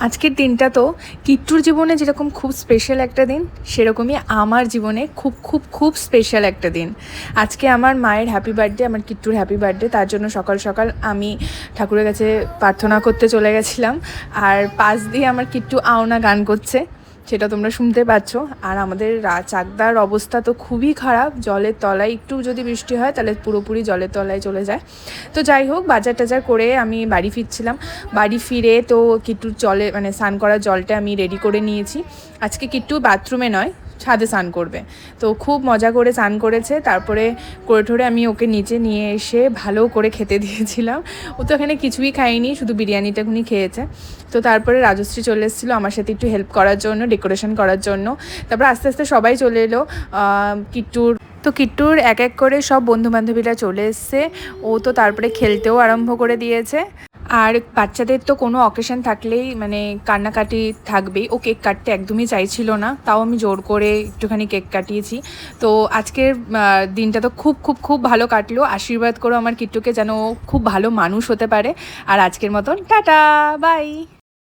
আজকের দিনটা তো কিট্টুর জীবনে যেরকম খুব স্পেশাল একটা দিন, সেরকমই আমার জীবনে খুব খুব খুব স্পেশাল একটা দিন। আজকে আমার মায়ের হ্যাপি বার্থডে, আমার কিট্টুর হ্যাপি বার্থডে। তার জন্য সকাল সকাল আমি ঠাকুরের কাছে প্রার্থনা করতে চলে গেছিলাম। আর পাশ দিয়ে আমার কিট্টু আওনা গান করছে, সেটা তোমরা শুনতে পাচ্ছ। আর আমাদের চাকদার অবস্থা তো খুবই খারাপ, জলের তলায় একটু যদি বৃষ্টি হয় তাহলে পুরোপুরি জলের তলায় চলে যায়। তো যাই হোক, বাজার টাজার করে আমি বাড়ি ফিরছিলাম। বাড়ি ফিরে তো কিট্টুর জলে স্নান করার জলটা আমি রেডি করে নিয়েছি। আজকে কিট্টু বাথরুমে নয়, ছাদে স্নান করবে। তো খুব মজা করে স্নান করেছে। তারপরে করে ঠোরে আমি ওকে নিচে নিয়ে এসে ভালো করে খেতে দিয়েছিলাম। ও তো এখানে কিছুই খায়নি, শুধু বিরিয়ানিটাখুনি খেয়েছে। তো তারপরে রাজশ্রী চলে এসেছিলো আমার সাথে একটু হেল্প করার জন্য, ডেকোরেশন করার জন্য। তারপর আস্তে আস্তে সবাই চলে এলো। কিট্টুর এক এক করে সব বন্ধুবান্ধবীরা চলে এসছে। ও তো তারপরে খেলতেও আরম্ভ করে দিয়েছে। আর বাচ্চাদের তো কোনো অকেশন থাকলেই কান্নাকাটি থাকবেই। ও কেক কাটতে একদমই চাইছিল না, তাও আমি জোর করে একটুখানি কেক কাটিয়েছি। তো আজকের দিনটা তো খুব খুব খুব ভালো কাটলো। আশীর্বাদ করো আমার কিট্টুকে যেন ও খুব ভালো মানুষ হতে পারে। আর আজকের মতন টাটা, বাই।